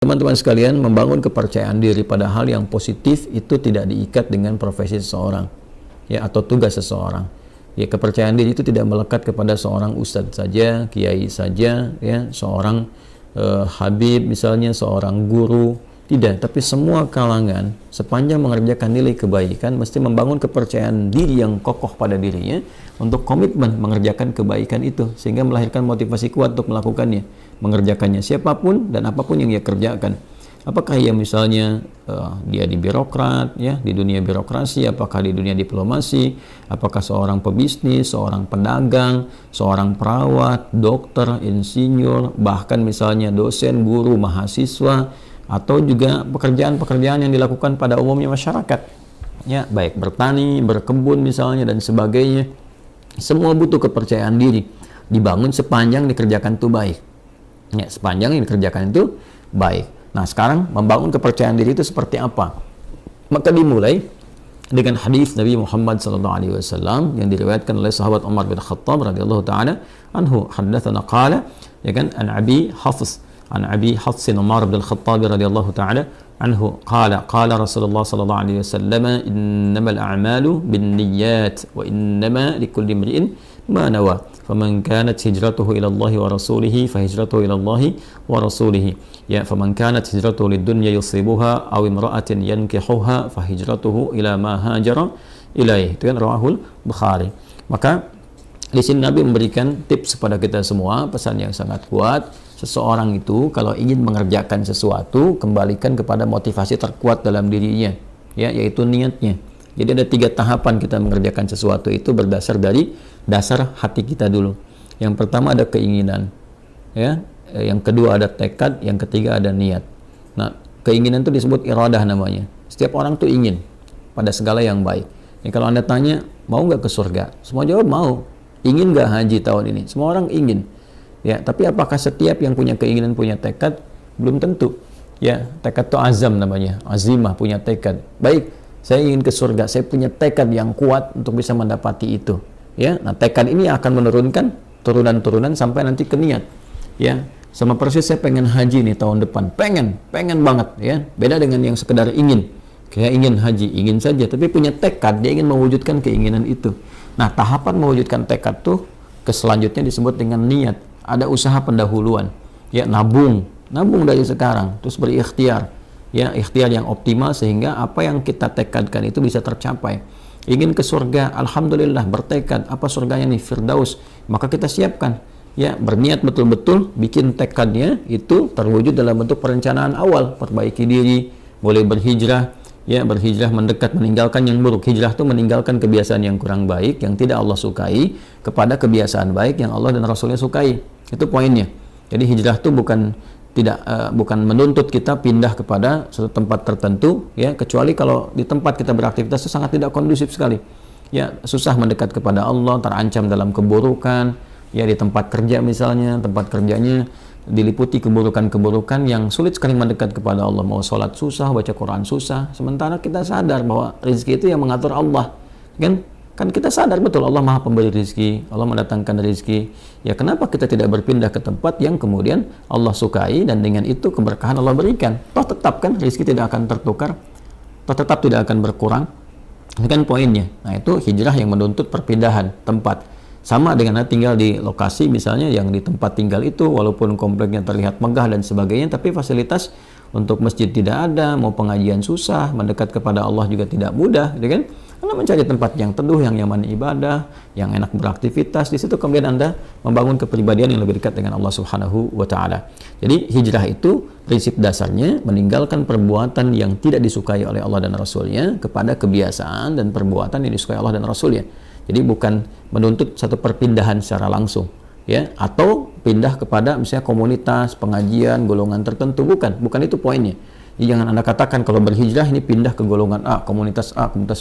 Teman-teman sekalian, membangun kepercayaan diri pada hal yang positif itu tidak diikat dengan profesi seseorang, ya, atau tugas seseorang. Ya, kepercayaan diri itu tidak melekat kepada seorang ustadz saja, kiai saja, ya, seorang habib misalnya, seorang guru, tidak. Tapi semua kalangan sepanjang mengerjakan nilai kebaikan mesti membangun kepercayaan diri yang kokoh pada dirinya untuk komitmen mengerjakan kebaikan itu, sehingga melahirkan motivasi kuat untuk melakukannya, mengerjakannya siapapun dan apapun yang ia kerjakan. Apakah ia misalnya dia di birokrat, ya, di dunia birokrasi, apakah di dunia diplomasi, apakah seorang pebisnis, seorang pedagang, seorang perawat, dokter, insinyur, bahkan misalnya dosen, guru, mahasiswa, atau juga pekerjaan-pekerjaan yang dilakukan pada umumnya masyarakat, ya, baik bertani, berkebun misalnya dan sebagainya. Semua butuh kepercayaan diri, dibangun sepanjang dikerjakan itu baik, ya, sepanjang yang dikerjakan itu baik. Nah, sekarang membangun kepercayaan diri itu seperti apa? Maka dimulai dengan hadis Nabi Muhammad SAW yang diriwayatkan oleh sahabat Umar bin Khattab radhiyallahu taala anhu, haddatsana qala, ya kan, an Abi Hafs Umar bin Khattab radhiyallahu taala anhu qala Rasulullah sallallahu alaihi wasallam, innamal a'malu binniyat wa innama likulli imri'in ma nawa, faman kanat hijratuhu ila Allah wa rasulih fahijratuhu ila Allah wa rasulih, ya, faman kanat hijratuhu lidunya yusibuha aw imra'atin yankihuha fahijratuhu ila ma hajara ilaih. Itu kan rawahul Bukhari. Maka di sini Nabi memberikan tips kepada kita semua, pesan yang sangat kuat. Seseorang itu kalau ingin mengerjakan sesuatu, kembalikan kepada motivasi terkuat dalam dirinya, ya, yaitu niatnya. Jadi ada 3 tahapan kita mengerjakan sesuatu itu berdasar dari dasar hati kita dulu. Yang pertama ada keinginan, ya. Yang kedua ada tekad, yang ketiga ada niat. Nah, keinginan itu disebut iradah namanya. Setiap orang tuh ingin pada segala yang baik. Ya, kalau Anda tanya, mau nggak ke surga? Semua jawab mau. Ingin nggak haji tahun ini? Semua orang ingin. Ya, tapi apakah setiap yang punya keinginan punya tekad? Belum tentu. Ya, tekad itu azam namanya, azimah, punya tekad. Baik, saya ingin ke surga, saya punya tekad yang kuat untuk bisa mendapati itu. Ya, nah tekad ini akan menurunkan turunan-turunan sampai nanti ke niat. Ya, sama persis saya pengen haji nih tahun depan, pengen banget, ya. Beda dengan yang sekedar ingin. Kayak ingin haji, ingin saja, tapi punya tekad, dia ingin mewujudkan keinginan itu. Nah, tahapan mewujudkan tekad tuh ke selanjutnya disebut dengan niat. Ada usaha pendahuluan, ya, nabung dari sekarang, terus berikhtiar, ya, ikhtiar yang optimal sehingga apa yang kita tekadkan itu bisa tercapai. Ingin ke surga, alhamdulillah, bertekad, apa surganya nih, Firdaus, maka kita siapkan, ya, berniat betul-betul, bikin tekadnya itu terwujud dalam bentuk perencanaan awal, perbaiki diri, boleh berhijrah, ya, berhijrah mendekat, meninggalkan yang buruk. Hijrah itu meninggalkan kebiasaan yang kurang baik, yang tidak Allah sukai, kepada kebiasaan baik yang Allah dan Rasulnya sukai. Itu poinnya. Jadi hijrah itu bukan menuntut kita pindah kepada suatu tempat tertentu, ya, kecuali kalau di tempat kita beraktivitas itu sangat tidak kondusif sekali. Ya, susah mendekat kepada Allah, terancam dalam keburukan, ya, di tempat kerja misalnya, tempat kerjanya diliputi keburukan-keburukan yang sulit sekali mendekat kepada Allah. Mau sholat susah, baca Quran susah, sementara kita sadar bahwa rezeki itu yang mengatur Allah. Kan kita sadar betul Allah Maha Pemberi rezeki, Allah mendatangkan rezeki. Ya, kenapa kita tidak berpindah ke tempat yang kemudian Allah sukai dan dengan itu keberkahan Allah berikan? Toh tetap kan rezeki tidak akan tertukar, toh tetap tidak akan berkurang. Ini kan poinnya. Nah, itu hijrah yang menuntut perpindahan tempat. Sama dengan tinggal di lokasi misalnya, yang di tempat tinggal itu walaupun kompleknya terlihat megah dan sebagainya, tapi fasilitas untuk masjid tidak ada, mau pengajian susah, mendekat kepada Allah juga tidak mudah, gitu kan? Anda mencari tempat yang teduh, yang nyaman ibadah, yang enak beraktivitas. Di situ kemudian Anda membangun kepribadian yang lebih dekat dengan Allah Subhanahu wa taala. Jadi hijrah itu prinsip dasarnya meninggalkan perbuatan yang tidak disukai oleh Allah dan Rasulnya kepada kebiasaan dan perbuatan yang disukai Allah dan Rasulnya. Jadi bukan menuntut satu perpindahan secara langsung, ya, atau pindah kepada misalnya komunitas, pengajian, golongan tertentu, bukan itu poinnya. Jadi jangan Anda katakan kalau berhijrah ini pindah ke golongan A, komunitas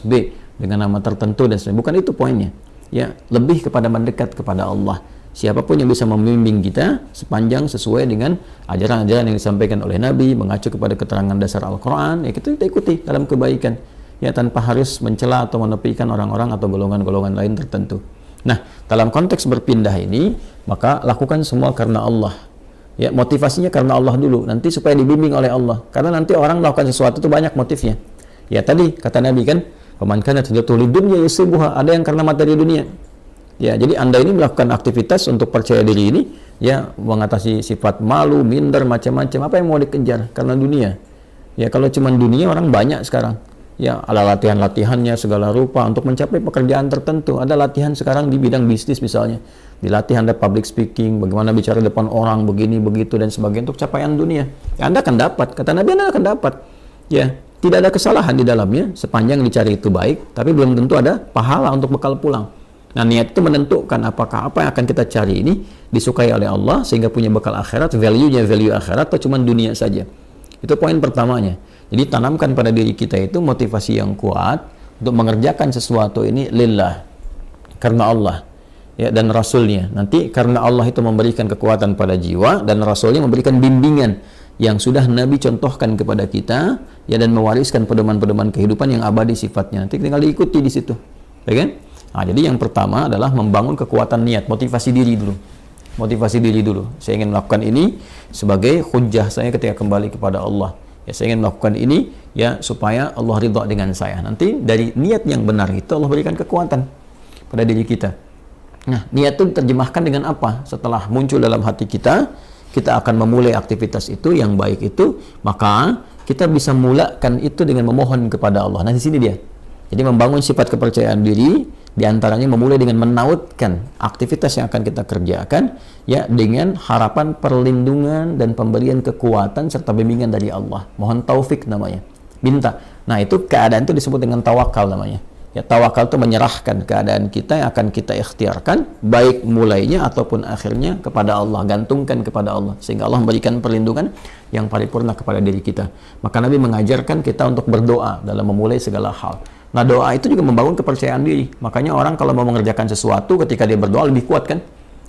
B dengan nama tertentu dan sebagainya. Bukan itu poinnya. Ya, lebih kepada mendekat kepada Allah. Siapapun yang bisa membimbing kita sepanjang sesuai dengan ajaran-ajaran yang disampaikan oleh Nabi, mengacu kepada keterangan dasar Al-Quran, ya kita ikuti dalam kebaikan. Ya, tanpa harus mencela atau menepikan orang-orang atau golongan-golongan lain tertentu. Nah, dalam konteks berpindah ini, maka lakukan semua karena Allah. Ya, motivasinya karena Allah dulu, nanti supaya dibimbing oleh Allah. Karena nanti orang melakukan sesuatu itu banyak motifnya. Ya tadi kata Nabi kan, "Faman kana hijratuhu lidunya yusibuha." Ada yang karena materi dunia. Ya, jadi Anda ini melakukan aktivitas untuk percaya diri ini, ya mengatasi sifat malu, minder, macam-macam. Apa yang mau dikejar? Karena dunia. Ya, kalau cuma dunia orang banyak sekarang. Ya, ada latihan-latihannya segala rupa untuk mencapai pekerjaan tertentu. Ada latihan sekarang di bidang bisnis misalnya. Dilatih Anda public speaking, bagaimana bicara depan orang, begini, begitu, dan sebagainya untuk capaian dunia. Ya, Anda akan dapat. Kata Nabi, Anda akan dapat. Ya, tidak ada kesalahan di dalamnya, sepanjang dicari itu baik, tapi belum tentu ada pahala untuk bekal pulang. Nah, niat itu menentukan apakah apa yang akan kita cari ini disukai oleh Allah, sehingga punya bekal akhirat, value-nya value akhirat, atau cuma dunia saja. Itu poin pertamanya. Jadi, tanamkan pada diri kita itu motivasi yang kuat untuk mengerjakan sesuatu ini lillah, karena Allah. Ya, dan Rasulnya. Nanti karena Allah itu memberikan kekuatan pada jiwa dan Rasulnya memberikan bimbingan yang sudah Nabi contohkan kepada kita, ya, dan mewariskan pedoman-pedoman kehidupan yang abadi sifatnya. Nanti tinggal diikuti di situ, ya kan? Nah, jadi yang pertama adalah membangun kekuatan niat, motivasi diri dulu. Motivasi diri dulu. Saya ingin melakukan ini sebagai hujjah saya ketika kembali kepada Allah. Ya, saya ingin melakukan ini ya supaya Allah ridha dengan saya. Nanti dari niat yang benar itu Allah berikan kekuatan pada diri kita. Nah, niat itu diterjemahkan dengan apa? Setelah muncul dalam hati kita, kita akan memulai aktivitas itu yang baik itu, maka kita bisa mulakan itu dengan memohon kepada Allah. Nah, di sini dia. Jadi membangun sifat kepercayaan diri, diantaranya memulai dengan menautkan aktivitas yang akan kita kerjakan, ya, dengan harapan perlindungan dan pemberian kekuatan serta bimbingan dari Allah. Mohon taufik namanya. Minta. Nah, itu keadaan itu disebut dengan tawakal namanya. Ya, tawakal itu menyerahkan keadaan kita yang akan kita ikhtiarkan, baik mulainya ataupun akhirnya kepada Allah, gantungkan kepada Allah, sehingga Allah memberikan perlindungan yang paripurna kepada diri kita. Maka Nabi mengajarkan kita untuk berdoa dalam memulai segala hal. Nah, doa itu juga membangun kepercayaan diri. Makanya orang kalau mau mengerjakan sesuatu, ketika dia berdoa lebih kuat kan?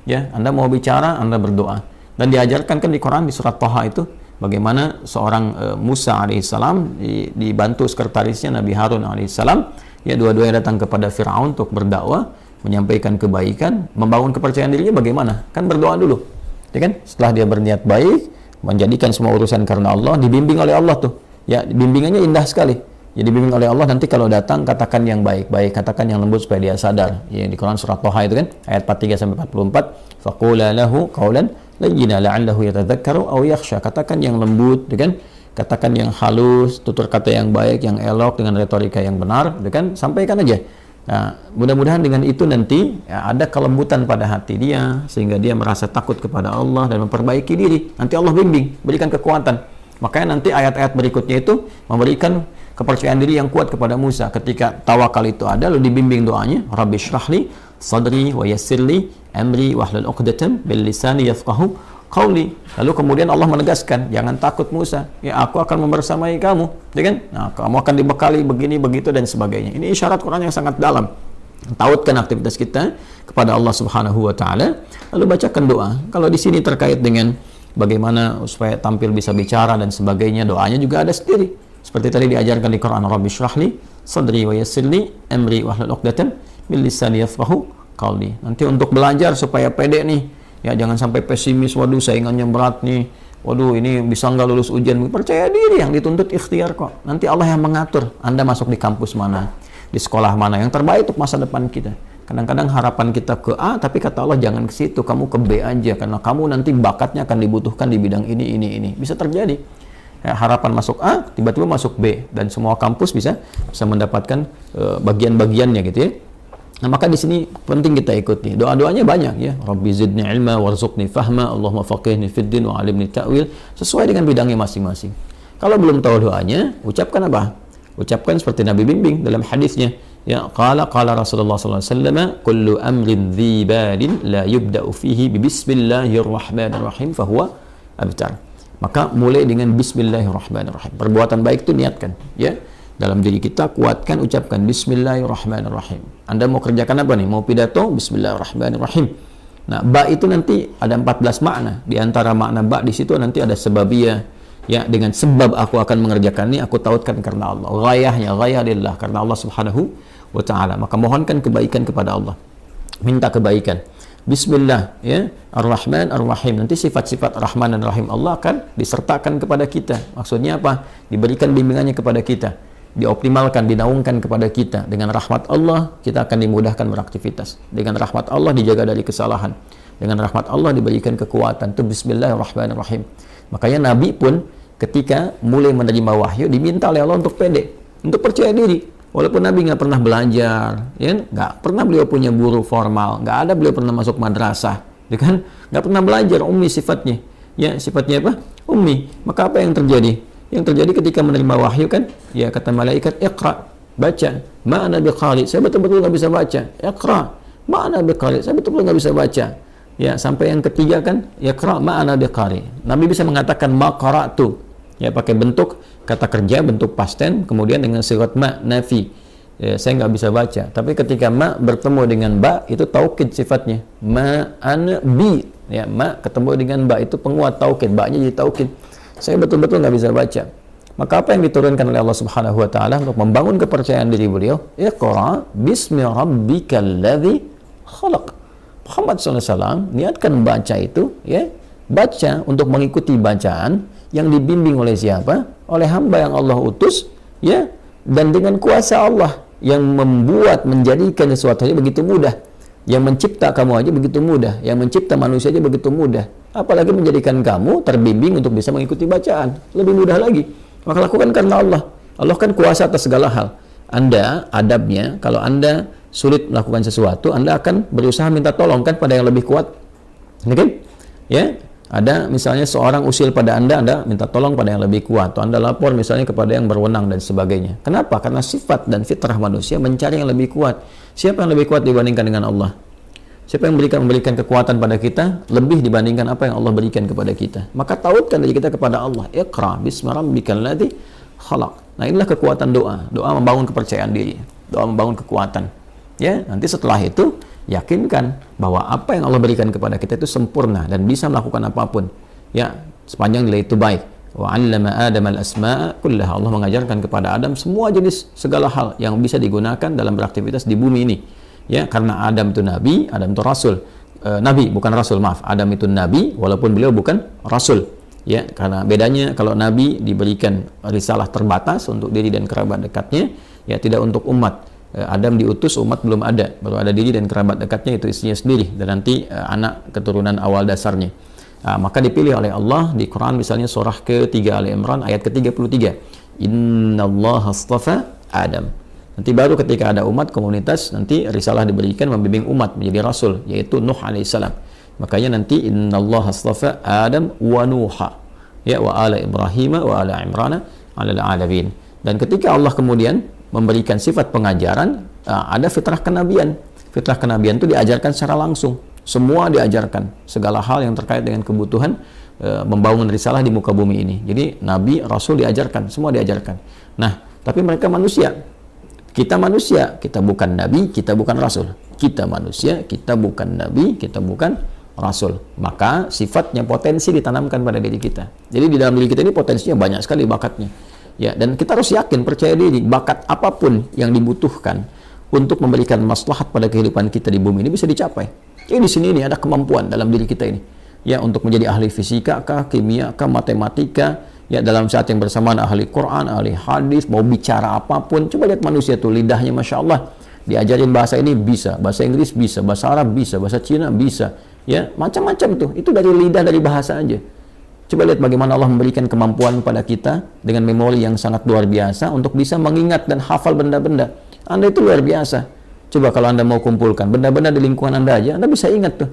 Ya, Anda mau bicara, Anda berdoa. Dan diajarkan kan di Quran di surat Thaha itu, bagaimana seorang Musa alaihissalam dibantu sekretarisnya Nabi Harun alaihissalam. Ya, dua-duanya datang kepada Fir'aun untuk berdakwah, menyampaikan kebaikan, membangun kepercayaan dirinya bagaimana? Kan berdoa dulu. Ya kan? Setelah dia berniat baik, menjadikan semua urusan karena Allah, dibimbing oleh Allah tuh. Ya, bimbingannya indah sekali. Ya, dibimbing oleh Allah, nanti kalau datang katakan yang baik-baik, katakan yang lembut supaya dia sadar. Ya, di Quran surat Thaha itu kan, ayat 43 sampai 44, faqula lahu qawlan layyina la'allahu yatadzakkaru aw yakhsha. Katakan yang lembut, ya kan? Katakan yang halus, tutur kata yang baik, yang elok, dengan retorika yang benar, kan? Sampaikan aja. Nah, mudah-mudahan dengan itu nanti ya, ada kelembutan pada hati dia, sehingga dia merasa takut kepada Allah dan memperbaiki diri. Nanti Allah bimbing, berikan kekuatan. Makanya nanti ayat-ayat berikutnya itu memberikan kepercayaan diri yang kuat kepada Musa. Ketika tawakal itu ada, lalu dibimbing doanya, Rabbi shrahli sadri wa yassirli amri wahlul 'uqdatam bil lisani yafqahu qauli. Lalu kemudian Allah menegaskan, jangan takut Musa, ya aku akan membersamai kamu, ya kan? Nah, kamu akan dibekali begini begitu dan sebagainya. Ini isyarat Quran yang sangat dalam. Tautkan aktivitas kita kepada Allah Subhanahu wa taala, lalu bacakan doa. Kalau di sini terkait dengan bagaimana supaya tampil bisa bicara dan sebagainya, doanya juga ada sendiri. Seperti tadi diajarkan di Quran, Rabbi shrahli sadri wa yassirli amri wahlul 'uqdatam min lisani yafqahu qauli. Nanti untuk belajar supaya pede nih. Ya, jangan sampai pesimis, waduh saingannya berat nih, waduh ini bisa nggak lulus ujian. Percaya diri, yang dituntut ikhtiar kok. Nanti Allah yang mengatur Anda masuk di kampus mana, di sekolah mana yang terbaik untuk masa depan kita. Kadang-kadang harapan kita ke A, tapi kata Allah jangan ke situ, kamu ke B aja, karena kamu nanti bakatnya akan dibutuhkan di bidang ini. Bisa terjadi. Ya, harapan masuk A, tiba-tiba masuk B, dan semua kampus bisa mendapatkan bagian-bagiannya gitu ya. Nah, maka di sini penting kita ikuti. Doa-doanya banyak ya. Rabbi zidni ilma warzuqni fahma, Allahumma faqihni fid din wa 'allimni ta'wil, sesuai dengan bidangnya masing-masing. Kalau belum tahu doanya, ucapkan apa? Ucapkan seperti Nabi bimbing dalam hadisnya. Ya, qala Rasulullah sallallahu alaihi wasallam, kullu amrin dhi balin la yubda'u fihi bi bismillahirrahmanirrahim fa huwa abtar. Maka mulai dengan bismillahirrahmanirrahim. Perbuatan baik itu niatkan, ya. Dalam diri kita kuatkan, ucapkan bismillahirrahmanirrahim. Anda mau kerjakan apa nih? Mau pidato? Bismillahirrahmanirrahim. Nah, ba itu nanti ada 14 makna. Di antara makna ba di situ nanti ada sebabiyah. Ya, dengan sebab aku akan mengerjakan ini, aku tautkan karena Allah. Ghayahnya, ghayah lillah, karena Allah Subhanahu wa ta'ala. Maka mohonkan kebaikan kepada Allah. Minta kebaikan. Bismillah, ya, Ar-Rahman Ar-Rahim. Nanti sifat-sifat Rahman dan Rahim Allah akan disertakan kepada kita. Maksudnya apa? Diberikan bimbingannya kepada kita, dioptimalkan, dinaungkan kepada kita. Dengan rahmat Allah kita akan dimudahkan beraktivitas. Dengan rahmat Allah dijaga dari kesalahan. Dengan rahmat Allah diberikan kekuatan. Itu Bismillahirrahmanirrahim. Makanya Nabi pun ketika mulai menerima wahyu diminta oleh Allah untuk pede, untuk percaya diri. Walaupun Nabi nggak pernah belajar, ya, nggak pernah beliau punya guru formal, nggak ada beliau pernah masuk madrasah, ya kan? Nggak pernah belajar, ummi sifatnya. Ya, sifatnya apa? Ummi. Maka apa yang terjadi? Yang terjadi ketika menerima wahyu kan, ya kata malaikat, Iqra, baca. Ma'ana biqari, saya betul-betul nggak bisa baca. Iqra, ma'ana biqari, saya betul-betul nggak bisa baca. Ya, sampai yang ketiga kan, Iqra ma'ana biqari. Nabi bisa mengatakan ma qara'tu. Ya, pakai bentuk kata kerja, bentuk past tense, kemudian dengan sigat ma nafi. Ya, saya nggak bisa baca. Tapi ketika ma bertemu dengan ba, itu taukid sifatnya. Ma ana bi. Ya, ma ketemu dengan ba, itu penguat taukid. Ba-nya jadi taukid. Saya betul-betul nggak bisa baca. Maka apa yang diturunkan oleh Allah Subhanahu wa taala untuk membangun kepercayaan diri beliau? Iqra bismi rabbikal ladzi khalaq. Muhammad SAW niatkan baca itu, ya, baca untuk mengikuti bacaan yang dibimbing oleh siapa? Oleh hamba yang Allah utus, ya, dan dengan kuasa Allah yang membuat, menjadikan sesuatu aja begitu mudah. Yang mencipta kamu aja begitu mudah, yang mencipta manusia aja begitu mudah. Apalagi menjadikan kamu terbimbing untuk bisa mengikuti bacaan, lebih mudah lagi. Maka lakukan karena Allah. Allah kan kuasa atas segala hal. Anda adabnya, kalau Anda sulit melakukan sesuatu, Anda akan berusaha minta tolong kan pada yang lebih kuat. Oke? Ya, ada misalnya seorang usil pada Anda minta tolong pada yang lebih kuat, atau Anda lapor misalnya kepada yang berwenang dan sebagainya. Kenapa? Karena sifat dan fitrah manusia mencari yang lebih kuat. Siapa yang lebih kuat dibandingkan dengan Allah? Siapa yang memberikan kekuatan pada kita lebih dibandingkan apa yang Allah berikan kepada kita? Maka tautkan diri kita kepada Allah. Iqra bismi rabbikal ladzi khalaq. Nah, inilah kekuatan doa. Doa membangun kepercayaan diri. Doa membangun kekuatan. Ya, nanti setelah itu yakinkan bahwa apa yang Allah berikan kepada kita itu sempurna dan bisa melakukan apapun. Ya, sepanjang nilai itu baik. Wa 'allama Adam al-asma'a kullaha. Allah mengajarkan kepada Adam semua jenis segala hal yang bisa digunakan dalam beraktivitas di bumi ini. Ya, karena Adam itu nabi, Adam itu rasul. Nabi bukan rasul, maaf. Adam itu nabi walaupun beliau bukan rasul. Ya, karena bedanya kalau nabi diberikan risalah terbatas untuk diri dan kerabat dekatnya, ya tidak untuk umat. Adam diutus, umat belum ada, baru ada diri dan kerabat dekatnya, itu istrinya sendiri dan nanti anak keturunan awal dasarnya. Maka dipilih oleh Allah di Quran misalnya surah ke-3 Ali Imran ayat ke-33. Innallaha astafa Adam. Nanti baru ketika ada umat komunitas, nanti risalah diberikan membimbing umat menjadi rasul, yaitu Nuh alaihissalam. Makanya nanti innallaha astafa Adam wa Nuha, ya, wa ala Ibrahim wa ala Imran ala alamin. Dan ketika Allah kemudian memberikan sifat pengajaran, ada fitrah kenabian. Fitrah kenabian itu diajarkan secara langsung. Semua diajarkan. Segala hal yang terkait dengan kebutuhan membangun risalah di muka bumi ini. Jadi Nabi, Rasul diajarkan. Semua diajarkan. Nah, tapi mereka manusia. Kita manusia. Kita bukan Nabi, kita bukan Rasul. Kita manusia, kita bukan Nabi, kita bukan Rasul. Maka sifatnya potensi ditanamkan pada diri kita. Jadi di dalam diri kita ini potensinya banyak sekali bakatnya. Ya, dan kita harus yakin, percaya diri, bakat apapun yang dibutuhkan untuk memberikan maslahat pada kehidupan kita di bumi ini bisa dicapai. Jadi di sini ini ada kemampuan dalam diri kita ini. Ya, untuk menjadi ahli fisika kah, kimia kah, matematika, ya dalam saat yang bersamaan ahli Quran, ahli hadis, mau bicara apapun. Coba lihat manusia tuh, lidahnya Masya Allah. Diajarin bahasa ini bisa, bahasa Inggris bisa, bahasa Arab bisa, bahasa Cina bisa. Ya, macam-macam tuh. Itu dari lidah, dari bahasa aja. Coba lihat bagaimana Allah memberikan kemampuan pada kita dengan memori yang sangat luar biasa untuk bisa mengingat dan hafal benda-benda. Anda itu luar biasa. Coba kalau Anda mau kumpulkan benda-benda di lingkungan Anda aja, Anda bisa ingat tuh.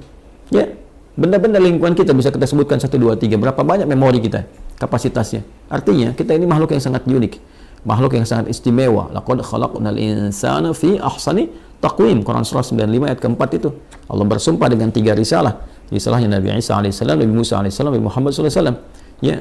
Ya, benda-benda lingkungan kita bisa kita sebutkan 1, 2, 3. Berapa banyak memori kita, kapasitasnya. Artinya, kita ini makhluk yang sangat unik. Makhluk yang sangat istimewa. Laqad khalaqnal insana fi ahsani taqwim. Quran surah 95 ayat keempat itu. Allah bersumpah dengan 3 risalah. Risalahnya Nabi Isa alaihissalam, Nabi Musa alaihissalam, Nabi Muhammad SAW. Ya,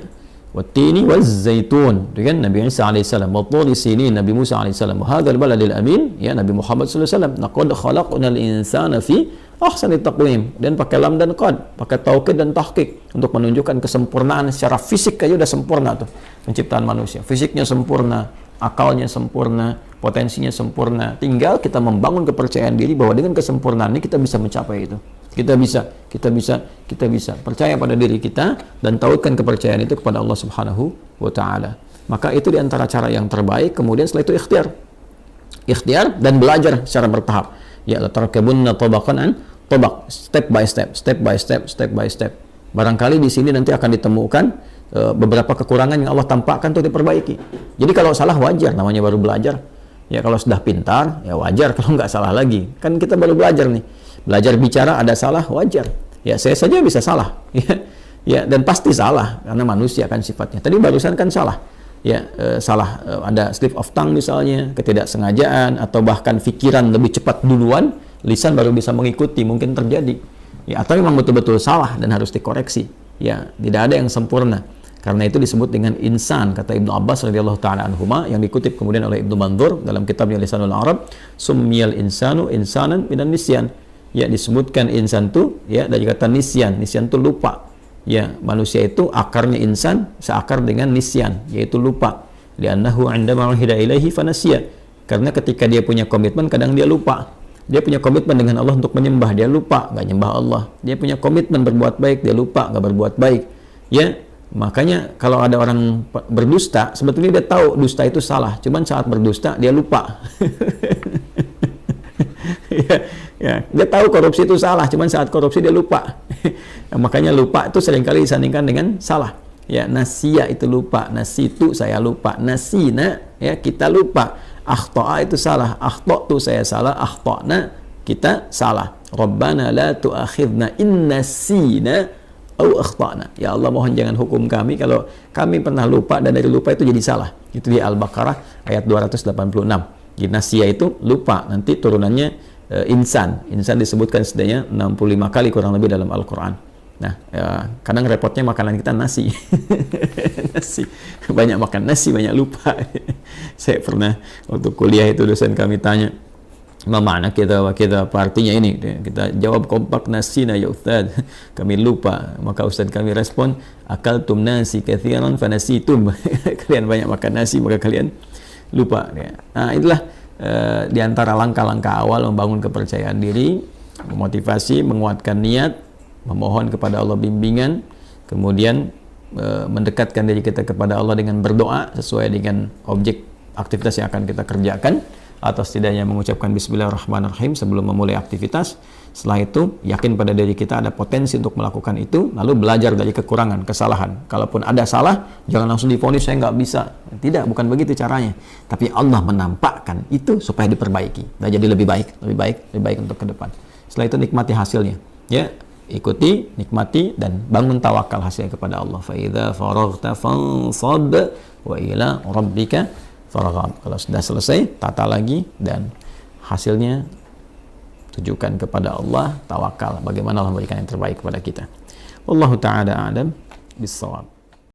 wattini wazzaitun, kan Nabi Isa alaihissalam, watturi sinin Nabi Musa alaihissalam, wahadzal baladil amin, ya Nabi Muhammad SAW. Laqad khalaqnal insana fi ahsani taqwim, dan pakai lam dan qad, pakai taukid dan tahqiq untuk menunjukkan kesempurnaan secara fisik aja udah sempurna tuh penciptaan manusia. Fisiknya sempurna, akalnya sempurna, potensinya sempurna. Tinggal kita membangun kepercayaan diri bahwa dengan kesempurnaan ini kita bisa mencapai itu. Kita bisa, kita bisa, kita bisa. Percaya pada diri kita dan tautkan kepercayaan itu kepada Allah Subhanahu wa taala. Maka itu di antara cara yang terbaik. Kemudian setelah itu ikhtiar. Ikhtiar dan belajar secara bertahap. Ya, la tarkabunna tabaqan an tabaq, step by step, step by step, step by step. Barangkali di sini nanti akan ditemukan beberapa kekurangan yang Allah tampakkan untuk diperbaiki. Jadi kalau salah wajar, namanya baru belajar. Ya kalau sudah pintar, ya wajar kalau nggak salah lagi. Kan kita baru belajar nih. Belajar bicara ada salah, wajar. Ya saya saja bisa salah. Ya dan pasti salah karena manusia kan sifatnya. Tadi barusan kan salah. Ya salah ada slip of tongue misalnya, ketidaksengajaan atau bahkan pikiran lebih cepat duluan, lisan baru bisa mengikuti, mungkin terjadi. Ya atau memang betul-betul salah dan harus dikoreksi. Ya tidak ada yang sempurna. Karena itu disebut dengan insan, kata Ibnu Abbas radhiyallahu taala anhuma, yang dikutip kemudian oleh Ibnu Mandzur dalam kitabnya Lisanul Arab, summiyal insanu insanan minan nisyan. Ya disebutkan insan itu ya dari kata nisyan. Nisyan itu lupa. Ya manusia itu akarnya insan seakar dengan nisyan, yaitu lupa. Li'annahu 'indama uhida ilaihi fanasiya. Karena ketika dia punya komitmen kadang dia lupa. Dia punya komitmen dengan Allah untuk menyembah, dia lupa, nggak nyembah Allah. Dia punya komitmen berbuat baik, dia lupa, nggak berbuat baik. Ya, makanya kalau ada orang berdusta, sebetulnya dia tahu dusta itu salah, cuman saat berdusta dia lupa. Ya, dia tahu korupsi itu salah, cuman saat korupsi dia lupa. Makanya lupa itu seringkali disandingkan dengan salah. Ya, nasiya itu lupa, nasitu saya lupa, nasina ya kita lupa. Akhta'a itu salah, akhta'tu saya salah, akhta'na kita salah. Rabbana la tu'akhidna in nasina au akhta'na. Ya Allah mohon jangan hukum kami kalau kami pernah lupa dan dari lupa itu jadi salah. Itu di Al-Baqarah ayat 286. Jadi nasiya itu lupa, nanti turunannya insan. Insan disebutkan setidaknya 65 kali kurang lebih dalam Al-Quran. Nah, kadang repotnya makanan kita nasi. Nasi. Banyak makan nasi, banyak lupa. Saya pernah waktu kuliah itu dosen kami tanya, "Ma makna kita wa kita?" Apa artinya ini? Kita jawab kompak, nasina ya Ustaz. Kami lupa. Maka Ustaz kami respon, akaltum nasi katsiran fanasitum. Kalian banyak makan nasi maka kalian lupa. Nah, itulah di antara langkah-langkah awal membangun kepercayaan diri, memotivasi, menguatkan niat, memohon kepada Allah bimbingan, kemudian mendekatkan diri kita kepada Allah dengan berdoa sesuai dengan objek aktivitas yang akan kita kerjakan, atau setidaknya mengucapkan Bismillahirrahmanirrahim sebelum memulai aktivitas. Setelah itu yakin pada diri kita ada potensi untuk melakukan itu, lalu belajar dari kekurangan, kesalahan. Kalaupun ada salah, jangan langsung divonis saya nggak bisa. Tidak, bukan begitu caranya. Tapi Allah menampakkan itu supaya diperbaiki dan jadi lebih baik, lebih baik, lebih baik untuk ke depan. Setelah itu nikmati hasilnya. Ya, ikuti, nikmati, dan bangun tawakal hasilnya kepada Allah. Fa idza faraghta fansab wa ila rabbika farghab. Kalau sudah selesai, tata lagi dan hasilnya tujukan kepada Allah, tawakal. Bagaimana Allah memberikan yang terbaik kepada kita. Wallahu ta'ala a'lam bis-shawab.